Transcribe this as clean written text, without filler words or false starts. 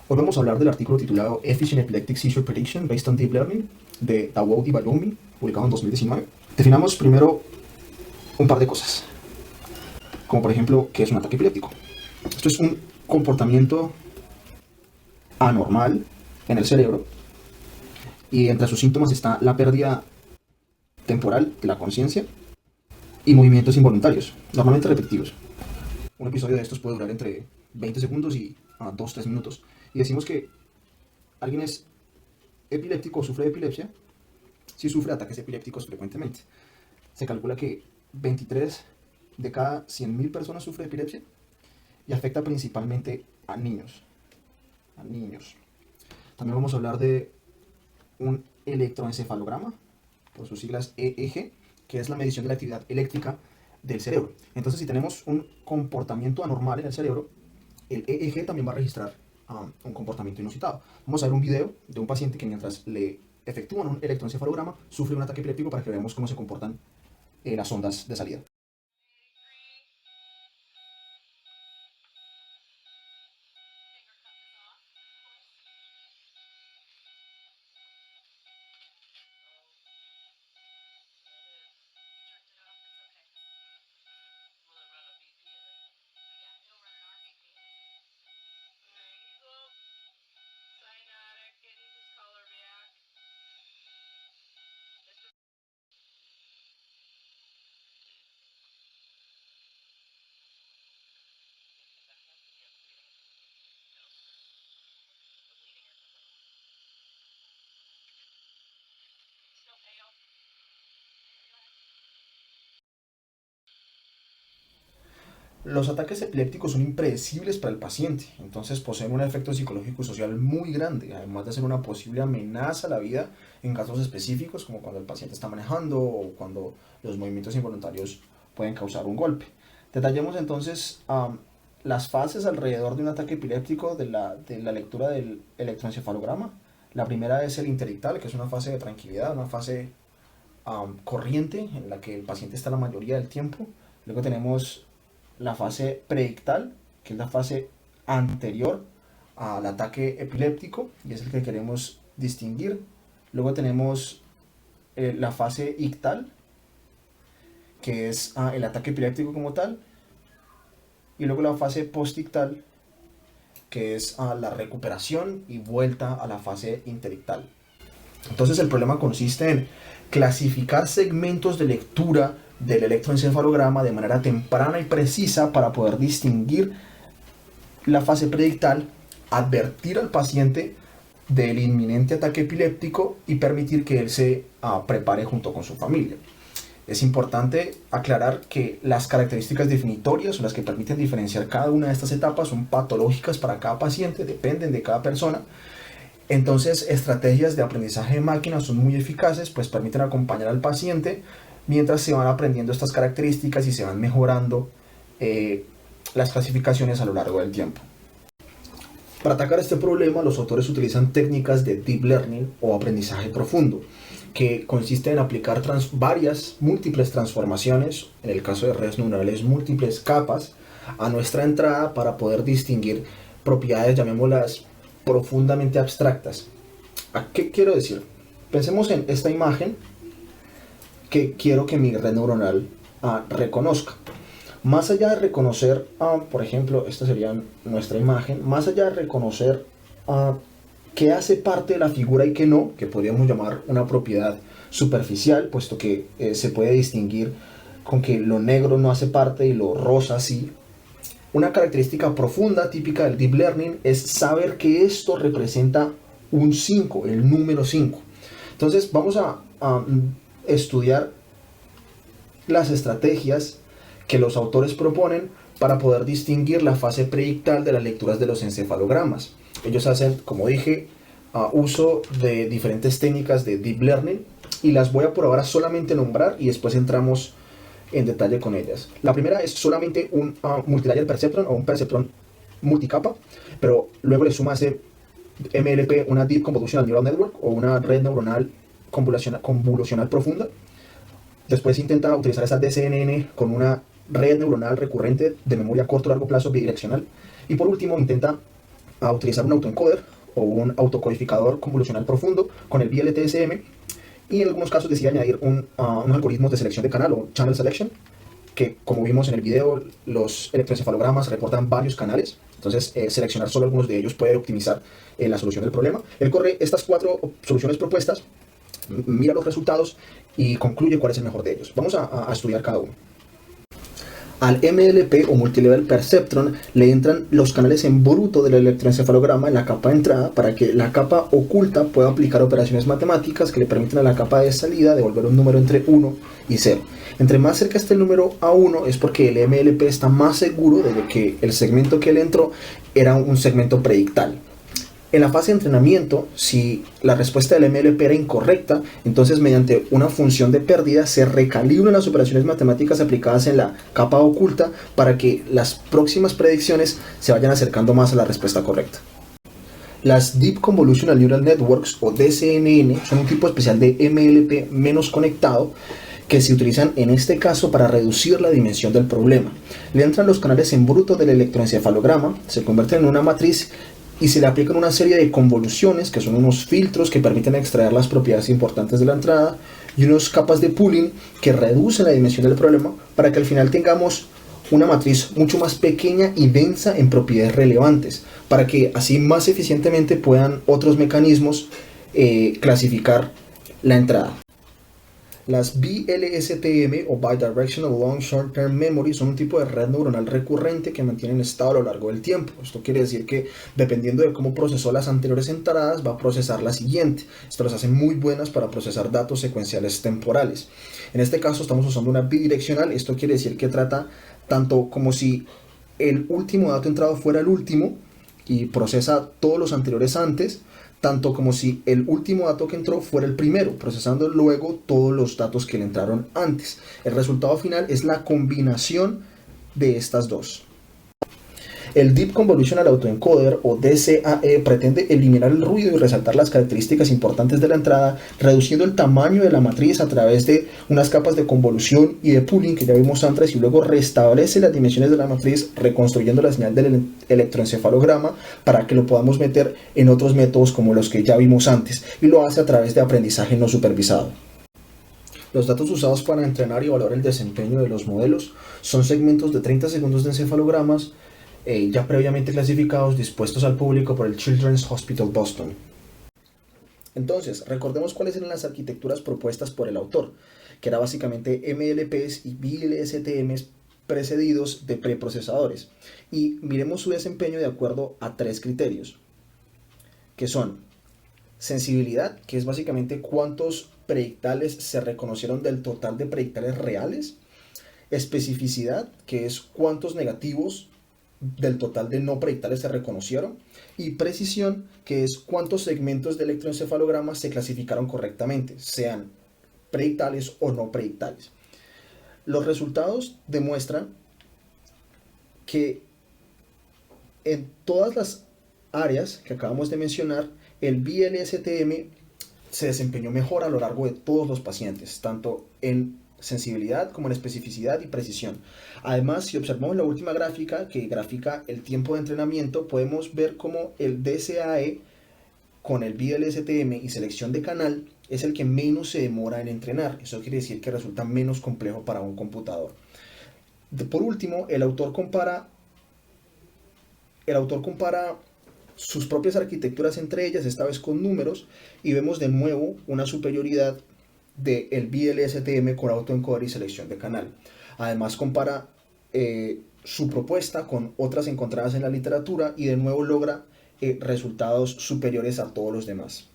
Hoy vamos a hablar del artículo titulado Efficient Epileptic Seizure Prediction Based on Deep Learning de Dawood y Bayoumi, publicado en 2019. Definamos primero un par de cosas, como por ejemplo, ¿qué es un ataque epiléptico? Esto es un comportamiento anormal en el cerebro y entre sus síntomas está la pérdida temporal de la conciencia y movimientos involuntarios, normalmente repetitivos. Un episodio de estos puede durar entre 20 segundos y 2-3 minutos. Y decimos que alguien es epiléptico o sufre de epilepsia si sufre ataques epilépticos frecuentemente. Se calcula que 23 de cada 100.000 personas sufre de epilepsia y afecta principalmente a niños. También vamos a hablar de un electroencefalograma, por sus siglas EEG, que es la medición de la actividad eléctrica del cerebro. Entonces, si tenemos un comportamiento anormal en el cerebro, el EEG también va a registrar un comportamiento inusitado. Vamos a ver un video de un paciente que mientras le efectúan un electroencefalograma sufre un ataque epiléptico para que veamos cómo se comportan las ondas de salida. Los ataques epilépticos son impredecibles para el paciente, entonces poseen un efecto psicológico y social muy grande, además de ser una posible amenaza a la vida en casos específicos, como cuando el paciente está manejando o cuando los movimientos involuntarios pueden causar un golpe. Detallemos entonces las fases alrededor de un ataque epiléptico de la lectura del electroencefalograma. La primera es el interictal, que es una fase de tranquilidad, una fase corriente en la que el paciente está la mayoría del tiempo. Luego tenemos la fase predictal, que es la fase anterior al ataque epiléptico y es el que queremos distinguir. Luego tenemos la fase ictal, que es el ataque epiléptico como tal. Y luego la fase postictal, que es la recuperación y vuelta a la fase interictal. Entonces el problema consiste en clasificar segmentos de lectura del electroencefalograma de manera temprana y precisa para poder distinguir la fase predictal, advertir al paciente del inminente ataque epiléptico y permitir que él se prepare junto con su familia. Es importante aclarar que las características definitorias o las que permiten diferenciar cada una de estas etapas son patológicas para cada paciente, dependen de cada persona. Entonces, estrategias de aprendizaje de máquina son muy eficaces, pues permiten acompañar al paciente mientras se van aprendiendo estas características y se van mejorando las clasificaciones a lo largo del tiempo. Para atacar este problema, los autores utilizan técnicas de deep learning o aprendizaje profundo, que consiste en aplicar múltiples transformaciones, en el caso de redes neuronales, múltiples capas, a nuestra entrada para poder distinguir propiedades, llamémoslas, profundamente abstractas. ¿A qué quiero decir? Pensemos en esta imagen que quiero que mi red neuronal reconozca. Más allá de reconocer, por ejemplo, esta sería nuestra imagen, más allá de reconocer qué hace parte de la figura y qué no, que podríamos llamar una propiedad superficial, puesto que se puede distinguir con que lo negro no hace parte y lo rosa sí. Una característica profunda típica del deep learning es saber que esto representa un 5, el número 5. Entonces vamos a estudiar las estrategias que los autores proponen para poder distinguir la fase predictal de las lecturas de los encefalogramas. Ellos hacen, como dije, uso de diferentes técnicas de deep learning y las voy a por ahora solamente nombrar y después entramos en detalle con ellas. La primera es solamente un multilayer perceptron o un perceptron multicapa, pero luego le suma ese MLP, una Deep Convolutional Neural Network o una red neuronal convolucional profunda. Después intenta utilizar esa DCNN con una red neuronal recurrente de memoria a corto o largo plazo bidireccional. Y por último intenta a utilizar un autoencoder o un autocodificador convolucional profundo con el VLTSM, y en algunos casos decide añadir unos algoritmos de selección de canal o channel selection, que como vimos en el video, los electroencefalogramas reportan varios canales. Entonces, seleccionar solo algunos de ellos puede optimizar la solución del problema. Él corre estas 4 soluciones propuestas, mira los resultados y concluye cuál es el mejor de ellos. Vamos a estudiar cada uno. Al MLP o Multilevel Perceptron le entran los canales en bruto del electroencefalograma en la capa de entrada para que la capa oculta pueda aplicar operaciones matemáticas que le permiten a la capa de salida devolver un número entre 1 y 0. Entre más cerca esté el número a 1 es porque el MLP está más seguro de que el segmento que le entró era un segmento predictal. En la fase de entrenamiento, si la respuesta del MLP era incorrecta, entonces mediante una función de pérdida se recalibran las operaciones matemáticas aplicadas en la capa oculta para que las próximas predicciones se vayan acercando más a la respuesta correcta. Las Deep Convolutional Neural Networks o DCNN son un tipo especial de MLP menos conectado que se utilizan en este caso para reducir la dimensión del problema. Le entran los canales en bruto del electroencefalograma, se convierten en una matriz y se le aplican una serie de convoluciones, que son unos filtros que permiten extraer las propiedades importantes de la entrada, y unas capas de pooling que reducen la dimensión del problema para que al final tengamos una matriz mucho más pequeña y densa en propiedades relevantes, para que así más eficientemente puedan otros mecanismos clasificar la entrada. Las BLSTM o Bidirectional Long Short Term Memory son un tipo de red neuronal recurrente que mantienen estado a lo largo del tiempo. Esto quiere decir que dependiendo de cómo procesó las anteriores entradas va a procesar la siguiente. Esto las hace muy buenas para procesar datos secuenciales temporales. En este caso estamos usando una bidireccional. Esto quiere decir que trata tanto como si el último dato entrado fuera el último y procesa todos los anteriores antes, tanto como si el último dato que entró fuera el primero, procesando luego todos los datos que le entraron antes. El resultado final es la combinación de estas dos. El Deep Convolutional Autoencoder o DCAE pretende eliminar el ruido y resaltar las características importantes de la entrada, reduciendo el tamaño de la matriz a través de unas capas de convolución y de pooling que ya vimos antes, y luego restablece las dimensiones de la matriz reconstruyendo la señal del electroencefalograma para que lo podamos meter en otros métodos como los que ya vimos antes, y lo hace a través de aprendizaje no supervisado. Los datos usados para entrenar y evaluar el desempeño de los modelos son segmentos de 30 segundos de encefalogramas ya previamente clasificados, dispuestos al público por el Children's Hospital Boston. Entonces, recordemos cuáles eran las arquitecturas propuestas por el autor, que era básicamente MLPs y VLSTMs precedidos de preprocesadores, y miremos su desempeño de acuerdo a 3 criterios, que son sensibilidad, que es básicamente cuántos predictales se reconocieron del total de predictales reales; especificidad, que es cuántos negativos del total de no predictales se reconocieron; y precisión, que es cuántos segmentos de electroencefalograma se clasificaron correctamente, sean predictales o no predictales. Los resultados demuestran que en todas las áreas que acabamos de mencionar, el VLSTM se desempeñó mejor a lo largo de todos los pacientes, tanto en sensibilidad como en especificidad y precisión. Además, si observamos la última gráfica, que grafica el tiempo de entrenamiento, podemos ver cómo el DCAE con el VLSTM y selección de canal es el que menos se demora en entrenar. Eso quiere decir que resulta menos complejo para un computador. Por último, el autor compara sus propias arquitecturas entre ellas, esta vez con números, y vemos de nuevo una superioridad del VLSTM con autoencoder y selección de canal. Además, compara su propuesta con otras encontradas en la literatura y de nuevo logra resultados superiores a todos los demás.